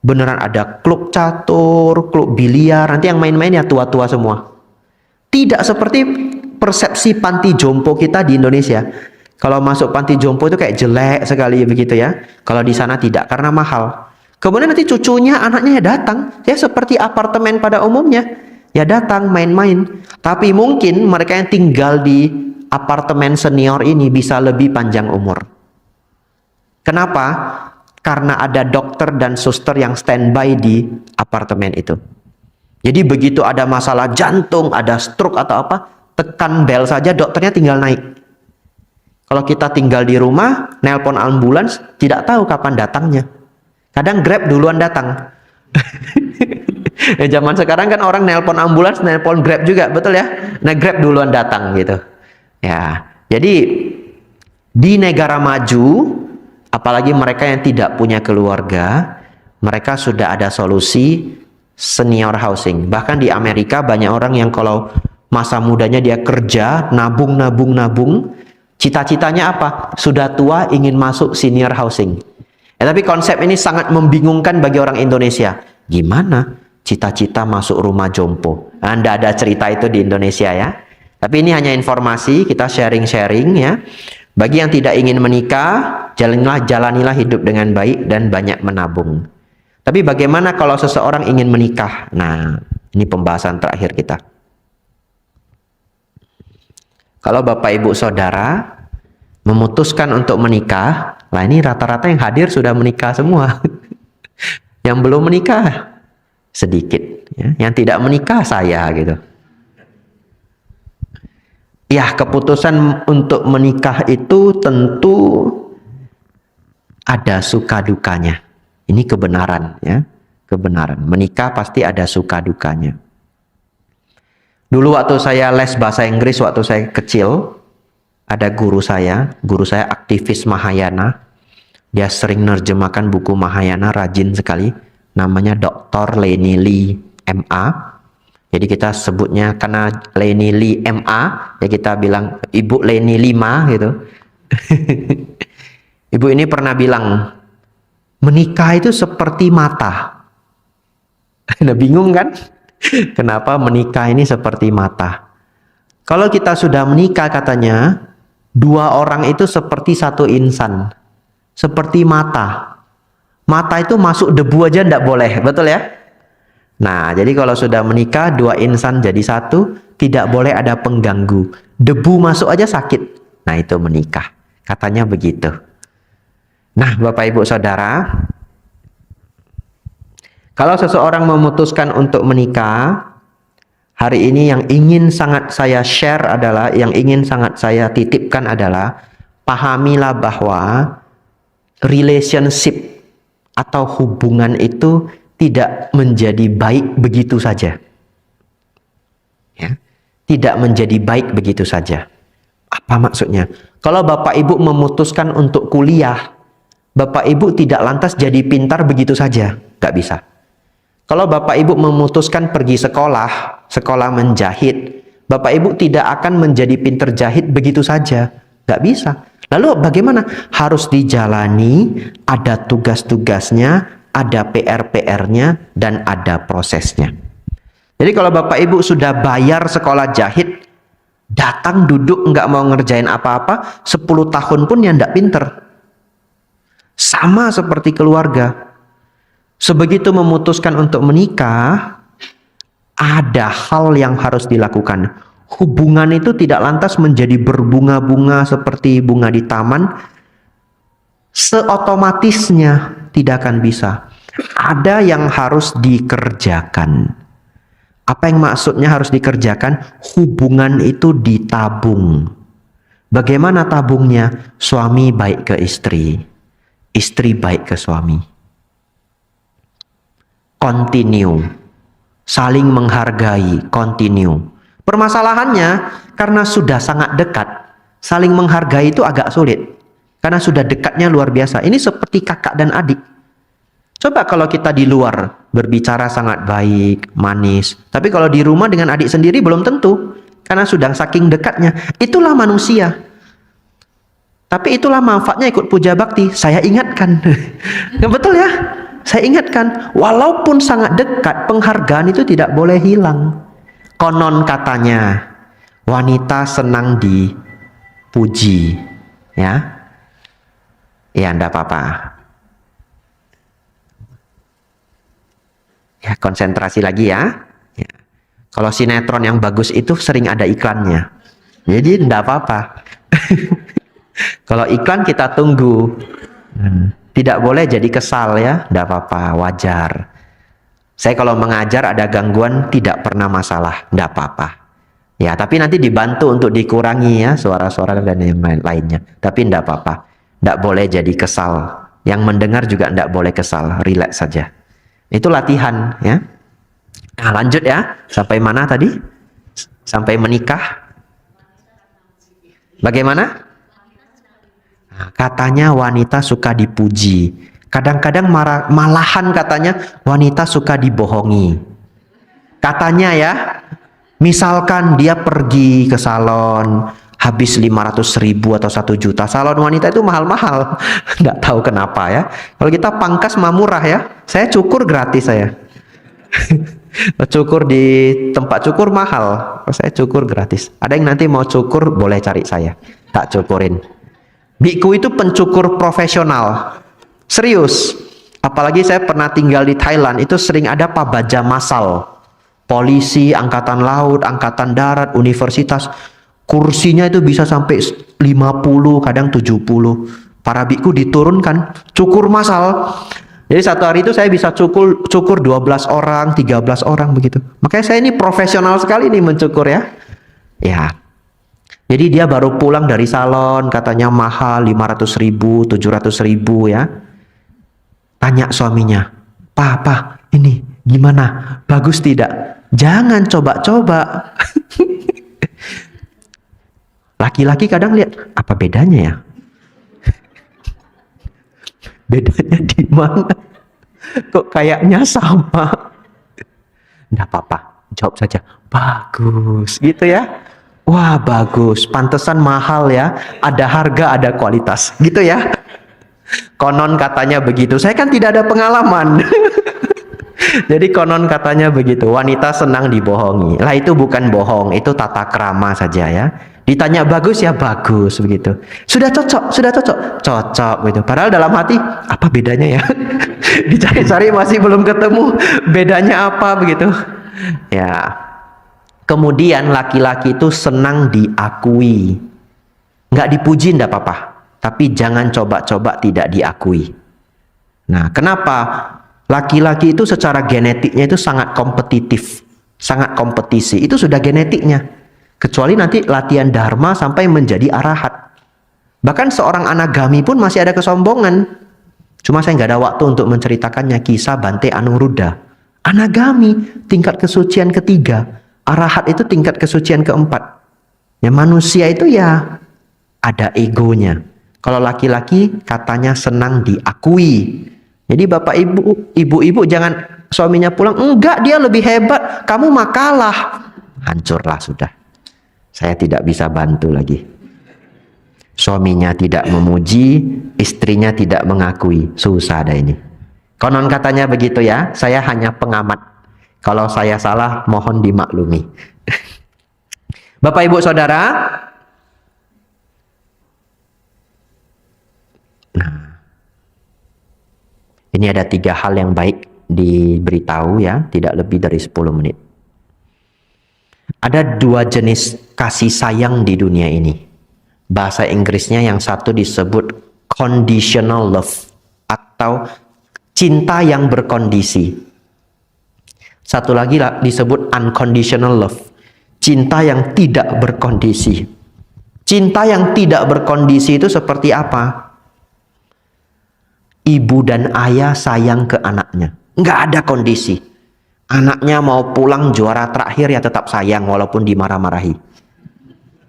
S1: Beneran ada klub catur, klub biliar, nanti yang main-main ya tua-tua semua. Tidak seperti persepsi panti jompo kita di Indonesia. Kalau masuk panti jompo itu kayak jelek sekali begitu ya. Kalau di sana tidak, karena mahal. Kemudian nanti cucunya, anaknya ya datang, ya seperti apartemen pada umumnya. Ya datang main-main. Tapi mungkin mereka yang tinggal di apartemen senior ini bisa lebih panjang umur. Kenapa? Karena ada dokter dan suster yang standby di apartemen itu. Jadi begitu ada masalah jantung, ada stroke atau apa, tekan bel saja dokternya tinggal naik. Kalau kita tinggal di rumah, nelpon ambulans, tidak tahu kapan datangnya. Kadang Grab duluan datang. Zaman sekarang kan orang nelpon ambulans, nelpon Grab juga, betul ya? Nah, Grab duluan datang gitu. Ya, jadi di negara maju, apalagi mereka yang tidak punya keluarga, mereka sudah ada solusi senior housing. Bahkan di Amerika banyak orang yang kalau masa mudanya dia kerja, nabung, cita-citanya apa? Sudah tua ingin masuk senior housing. Tapi konsep ini sangat membingungkan bagi orang Indonesia. Gimana cita-cita masuk rumah jompo? Anda ada cerita itu di Indonesia ya. Tapi ini hanya informasi, kita sharing-sharing ya. Bagi yang tidak ingin menikah, jalanilah hidup dengan baik dan banyak menabung. Tapi bagaimana kalau seseorang ingin menikah? Nah, ini pembahasan terakhir kita. Kalau Bapak Ibu Saudara memutuskan untuk menikah, lah ini rata-rata yang hadir sudah menikah semua. Yang belum menikah sedikit, ya. Yang tidak menikah saya gitu. Ya, keputusan untuk menikah itu tentu ada suka dukanya. Ini kebenaran ya, kebenaran. Menikah pasti ada suka dukanya. Dulu waktu saya les bahasa Inggris waktu saya kecil, ada guru saya aktivis Mahayana. Dia sering nerjemahkan buku Mahayana, rajin sekali. Namanya Dr. Lenny Lee MA. Jadi kita sebutnya karena Lenny Lee MA, ya kita bilang Ibu Lenny 5 gitu. Ibu ini pernah bilang, menikah itu seperti mata. Nah, bingung kan? Kenapa menikah ini seperti mata? Kalau kita sudah menikah katanya, 2 orang itu seperti satu insan. Seperti mata. Mata itu masuk debu aja tidak boleh, betul ya? Nah, jadi kalau sudah menikah 2 insan jadi satu, tidak boleh ada pengganggu. Debu masuk aja sakit. Nah, itu menikah. Katanya begitu. Nah, Bapak Ibu Saudara, kalau seseorang memutuskan untuk menikah, hari ini yang ingin sangat saya share adalah, yang ingin sangat saya titipkan adalah, pahamilah bahwa relationship atau hubungan itu tidak menjadi baik begitu saja. Ya, tidak menjadi baik begitu saja. Apa maksudnya? Kalau Bapak Ibu memutuskan untuk kuliah, Bapak Ibu tidak lantas jadi pintar begitu saja. Gak bisa. Kalau Bapak Ibu memutuskan pergi sekolah menjahit, Bapak Ibu tidak akan menjadi pintar jahit begitu saja. Gak bisa. Lalu bagaimana? Harus dijalani, ada tugas-tugasnya, ada PR-PR-nya, dan ada prosesnya. Jadi kalau Bapak Ibu sudah bayar sekolah jahit, datang duduk nggak mau ngerjain apa-apa, 10 tahun pun ya nggak pinter. Sama seperti keluarga. Sebegitu memutuskan untuk menikah, ada hal yang harus dilakukan. Hubungan itu tidak lantas menjadi berbunga-bunga seperti bunga di taman. Seotomatisnya tidak akan bisa. Ada yang harus dikerjakan. Apa yang maksudnya harus dikerjakan? Hubungan itu ditabung. Bagaimana tabungnya? Suami baik ke istri, istri baik ke suami. Continue. Saling menghargai, continue. Permasalahannya, karena sudah sangat dekat, saling menghargai itu agak sulit. Karena sudah dekatnya luar biasa. Ini seperti kakak dan adik. Coba kalau kita di luar berbicara sangat baik, manis. Tapi kalau di rumah dengan adik sendiri belum tentu. Karena sudah saking dekatnya. Itulah manusia. Tapi itulah manfaatnya ikut puja bakti. Saya ingatkan. Betul ya? Saya ingatkan. Walaupun sangat dekat, penghargaan itu tidak boleh hilang. Konon katanya, wanita senang dipuji. Ya, ya enggak apa-apa. Ya, konsentrasi lagi ya. Ya. Kalau sinetron yang bagus itu sering ada iklannya. Jadi enggak apa-apa. Kalau iklan kita tunggu. Tidak boleh jadi kesal ya. Enggak apa-apa, wajar. Saya kalau mengajar ada gangguan tidak pernah masalah. Enggak apa-apa. Ya, tapi nanti dibantu untuk dikurangi ya suara-suara dan yang lainnya. Tapi enggak apa-apa. Enggak boleh jadi kesal. Yang mendengar juga enggak boleh kesal. Relax saja. Itu latihan ya. Nah, lanjut ya. Sampai mana tadi? Sampai menikah. Bagaimana? Nah, katanya wanita suka dipuji. Kadang-kadang malahan katanya wanita suka dibohongi. Katanya ya. Misalkan dia pergi ke salon, habis 500.000 atau 1 juta. Salon wanita itu mahal-mahal. Nggak tahu kenapa ya. Kalau kita pangkas mah murah ya. Saya cukur gratis saya. Cukur di tempat cukur mahal. Saya cukur gratis. Ada yang nanti mau cukur boleh cari saya. Tak cukurin. Biku itu pencukur profesional. Serius. Apalagi saya pernah tinggal di Thailand. Itu sering ada pabaja massal. Polisi, angkatan laut, angkatan darat, universitas. Kursinya itu bisa sampai 50, kadang 70. Para biku diturunkan, cukur massal. Jadi satu hari itu saya bisa cukur 12 orang, 13 orang begitu. Makanya saya ini profesional sekali nih mencukur ya. Ya. Jadi dia baru pulang dari salon, katanya mahal 500.000, 700.000 ya. Tanya suaminya, "Pak, ini gimana? Bagus tidak?" Jangan coba-coba. Laki-laki kadang lihat, apa bedanya ya? Bedanya di mana? Kok kayaknya sama? Nggak apa-apa, jawab saja. Bagus, gitu ya. Wah, bagus. Pantesan mahal ya. Ada harga, ada kualitas. Gitu ya. Konon katanya begitu. Saya kan tidak ada pengalaman. Jadi konon katanya begitu. Wanita senang dibohongi. Lah itu bukan bohong, itu tata krama saja ya. Ditanya bagus ya bagus begitu. Sudah cocok, cocok gitu. Padahal dalam hati apa bedanya ya? Dicari-cari masih belum ketemu bedanya apa begitu. Ya. Kemudian laki-laki itu senang diakui. Nggak dipuji nggak apa-apa, tapi jangan coba-coba tidak diakui. Nah, kenapa? Laki-laki itu secara genetiknya itu sangat kompetitif, sangat kompetisi. Itu sudah genetiknya. Kecuali nanti latihan dharma sampai menjadi arahat. Bahkan seorang anagami pun masih ada kesombongan. Cuma saya nggak ada waktu untuk menceritakannya. Kisah Bante Anuruddha. Anagami tingkat kesucian ketiga. Arahat itu tingkat kesucian keempat. Ya, manusia itu ya ada egonya. Kalau laki-laki katanya senang diakui. Jadi bapak ibu-ibu jangan suaminya pulang, enggak dia lebih hebat, kamu mah kalah. Hancurlah sudah. Saya tidak bisa bantu lagi. Suaminya tidak memuji, istrinya tidak mengakui. Susah dah ini. Konon katanya begitu ya, saya hanya pengamat. Kalau saya salah, mohon dimaklumi. Bapak Ibu Saudara, nah, ini ada 3 hal yang baik diberitahu ya, tidak lebih dari 10 menit. Ada 2 jenis kasih sayang di dunia ini. Bahasa Inggrisnya yang satu disebut conditional love atau cinta yang berkondisi. Satu lagi disebut unconditional love, cinta yang tidak berkondisi. Cinta yang tidak berkondisi itu seperti apa? Ibu dan ayah sayang ke anaknya, nggak ada kondisi. Anaknya mau pulang juara terakhir ya tetap sayang walaupun dimarah-marahi.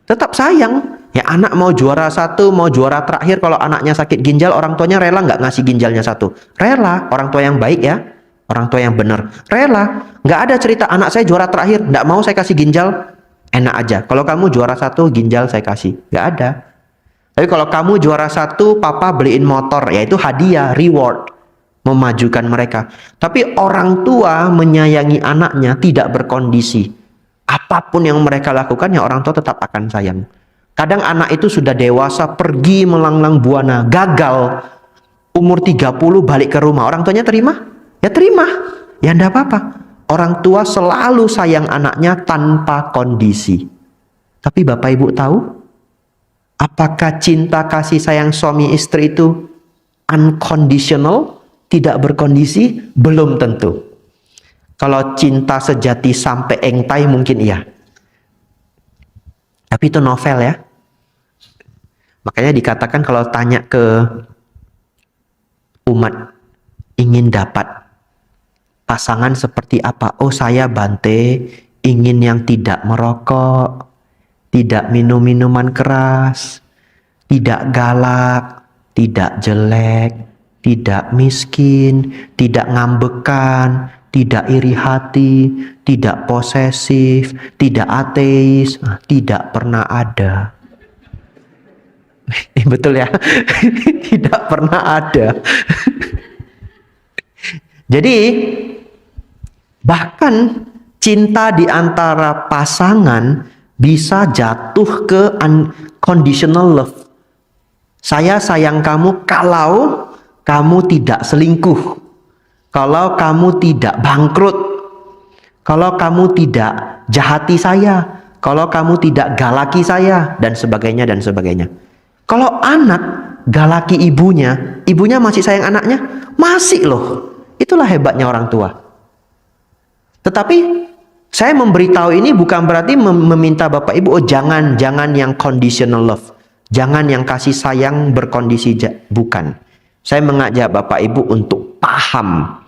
S1: Tetap sayang. Ya anak mau juara 1, mau juara terakhir, kalau anaknya sakit ginjal, orang tuanya rela nggak ngasih ginjalnya 1? Rela. Orang tua yang baik ya, orang tua yang benar, rela. Nggak ada cerita anak saya juara terakhir, nggak mau saya kasih ginjal, enak aja. Kalau kamu juara 1, ginjal saya kasih, nggak ada. Tapi kalau kamu juara 1, papa beliin motor, yaitu hadiah, reward, memajukan mereka. Tapi orang tua menyayangi anaknya tidak berkondisi. Apapun yang mereka lakukan, ya orang tua tetap akan sayang. Kadang anak itu sudah dewasa, pergi melanglang buana, gagal, umur 30 balik ke rumah, orang tuanya terima? Ya terima, ya enggak apa-apa. Orang tua selalu sayang anaknya tanpa kondisi. Tapi Bapak Ibu tahu, apakah cinta kasih sayang suami istri itu unconditional, tidak berkondisi? Belum tentu. Kalau cinta sejati sampai engtai mungkin iya. Tapi itu novel ya. Makanya dikatakan kalau tanya ke umat, ingin dapat pasangan seperti apa? Oh saya Bante ingin yang tidak merokok, tidak minum minuman keras, tidak galak, tidak jelek, tidak miskin, tidak ngambekan, tidak iri hati, tidak posesif, tidak ateis, tidak pernah ada. Betul ya? Tidak pernah ada. Jadi bahkan cinta di antara pasangan bisa jatuh ke unconditional love. Saya sayang kamu kalau kamu tidak selingkuh, kalau kamu tidak bangkrut, kalau kamu tidak jahati saya, kalau kamu tidak galaki saya, dan sebagainya dan sebagainya. Kalau anak galaki ibunya, ibunya masih sayang anaknya? Masih loh. Itulah hebatnya orang tua. Tetapi saya memberitahu ini bukan berarti meminta Bapak Ibu, oh jangan yang conditional love. Jangan yang kasih sayang berkondisi, bukan. Saya mengajak Bapak Ibu untuk paham.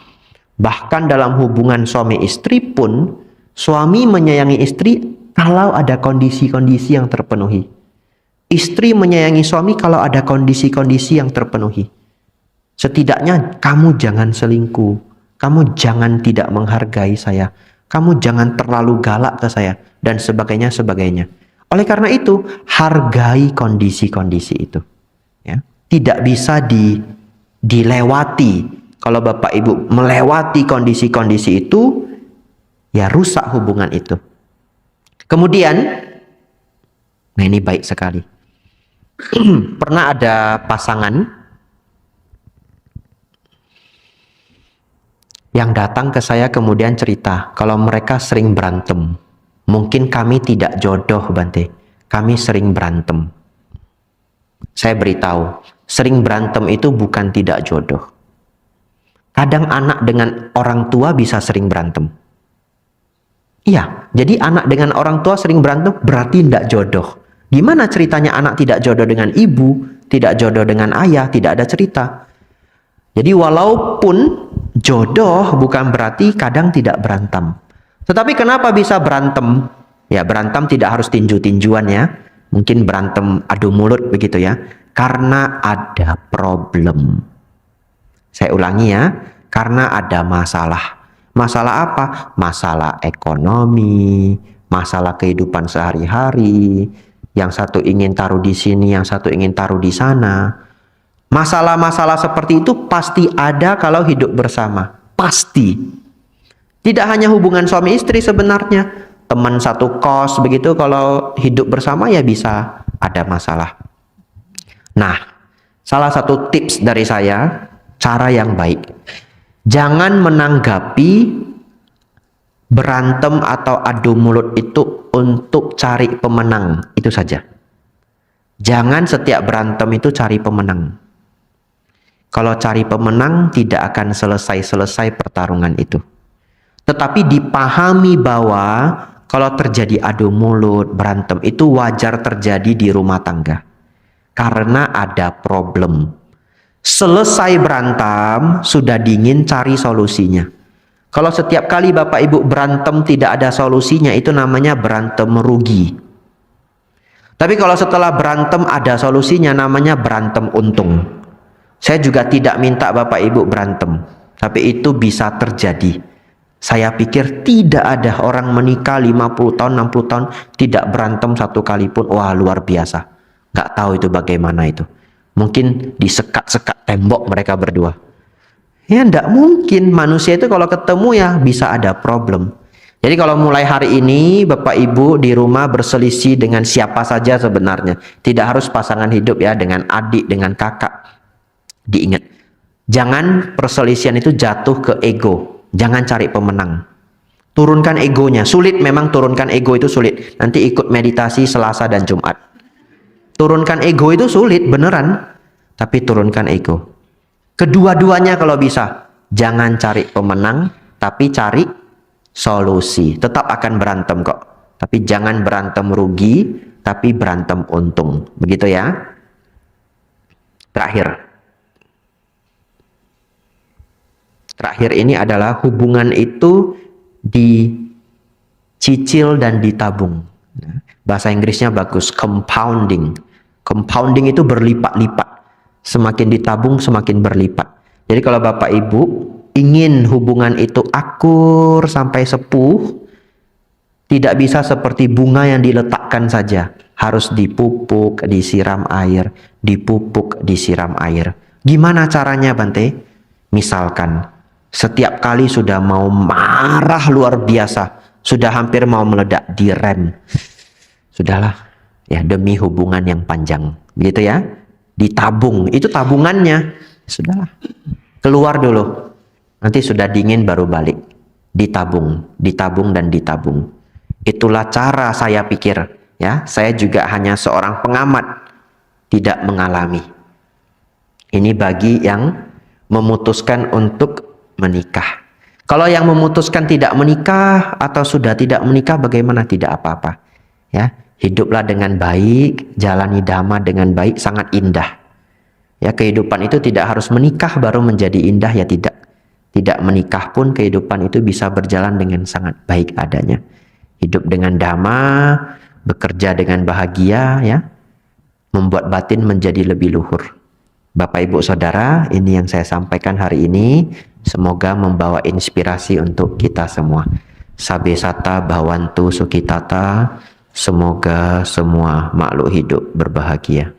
S1: Bahkan dalam hubungan suami istri pun, suami menyayangi istri kalau ada kondisi-kondisi yang terpenuhi. Istri menyayangi suami kalau ada kondisi-kondisi yang terpenuhi. Setidaknya kamu jangan selingkuh, kamu jangan tidak menghargai saya, kamu jangan terlalu galak ke saya, dan sebagainya. Oleh karena itu, hargai kondisi-kondisi itu. Ya. Tidak bisa dilewati. Kalau Bapak Ibu melewati kondisi-kondisi itu, ya rusak hubungan itu. Kemudian, nah ini baik sekali. Pernah ada pasangan yang datang ke saya kemudian cerita kalau mereka sering berantem. Mungkin kami tidak jodoh, Bante. Kami sering berantem. Saya beritahu, sering berantem itu bukan tidak jodoh. Kadang anak dengan orang tua bisa sering berantem. Iya, jadi anak dengan orang tua sering berantem berarti tidak jodoh. Gimana ceritanya anak tidak jodoh dengan ibu, tidak jodoh dengan ayah, tidak ada cerita. Jadi walaupun jodoh bukan berarti kadang tidak berantem. Tetapi kenapa bisa berantem? Ya, berantem tidak harus tinju-tinjuan ya. Mungkin berantem adu mulut begitu ya. Karena ada problem. Saya ulangi ya, karena ada masalah. Masalah apa? Masalah ekonomi, masalah kehidupan sehari-hari. Yang satu ingin taruh di sini, yang satu ingin taruh di sana. Masalah-masalah seperti itu pasti ada kalau hidup bersama. Pasti. Tidak hanya hubungan suami istri sebenarnya. Teman satu kos begitu kalau hidup bersama ya bisa ada masalah. Nah, salah satu tips dari saya, cara yang baik. Jangan menanggapi berantem atau adu mulut itu untuk cari pemenang. Itu saja. Jangan setiap berantem itu cari pemenang. Kalau cari pemenang tidak akan selesai-selesai pertarungan itu. Tetapi dipahami bahwa kalau terjadi adu mulut, berantem itu wajar terjadi di rumah tangga. Karena ada problem. Selesai berantem, sudah dingin cari solusinya. Kalau setiap kali Bapak Ibu berantem tidak ada solusinya, itu namanya berantem rugi. Tapi kalau setelah berantem ada solusinya, namanya berantem untung. Saya juga tidak minta Bapak Ibu berantem, tapi itu bisa terjadi. Saya pikir tidak ada orang menikah 50 tahun, 60 tahun tidak berantem satu kali pun. Wah, luar biasa. Nggak tahu itu bagaimana itu. Mungkin disekat-sekat tembok mereka berdua. Ya enggak mungkin, manusia itu kalau ketemu ya bisa ada problem. Jadi kalau mulai hari ini Bapak Ibu di rumah berselisih dengan siapa saja sebenarnya. Tidak harus pasangan hidup ya, dengan adik, dengan kakak. Diingat, jangan perselisihan itu jatuh ke ego. Jangan cari pemenang. Turunkan egonya. Sulit memang turunkan ego itu sulit. Nanti ikut meditasi Selasa dan Jumat. Turunkan ego itu sulit beneran. Tapi turunkan ego. Kedua-duanya kalau bisa. Jangan cari pemenang, tapi cari solusi. Tetap akan berantem kok. Tapi jangan berantem rugi, tapi berantem untung. Begitu ya. Terakhir ini adalah hubungan itu dicicil dan ditabung. Bahasa Inggrisnya bagus, compounding. Compounding itu berlipat-lipat. Semakin ditabung semakin berlipat. Jadi kalau Bapak Ibu ingin hubungan itu akur sampai sepuh, tidak bisa seperti bunga yang diletakkan saja. Harus dipupuk, disiram air, dipupuk, disiram air. Gimana caranya, Bante? Misalkan setiap kali sudah mau marah luar biasa, sudah hampir mau meledak, direm. Sudahlah, ya demi hubungan yang panjang, gitu ya. Ditabung, itu tabungannya. Sudahlah, keluar dulu. Nanti sudah dingin baru balik. Ditabung, ditabung dan ditabung. Itulah cara saya pikir, ya. Saya juga hanya seorang pengamat, tidak mengalami. Ini bagi yang memutuskan untuk menikah. Kalau yang memutuskan tidak menikah atau sudah tidak menikah, bagaimana? Tidak apa-apa. Ya, hiduplah dengan baik, jalani dhamma dengan baik, sangat indah. Ya, kehidupan itu tidak harus menikah baru menjadi indah, ya tidak. Tidak menikah pun kehidupan itu bisa berjalan dengan sangat baik adanya. Hidup dengan dhamma, bekerja dengan bahagia, ya, membuat batin menjadi lebih luhur. Bapak Ibu Saudara, ini yang saya sampaikan hari ini. Semoga membawa inspirasi untuk kita semua. Sabe sata bhavantu sukhitata. Semoga semua makhluk hidup berbahagia.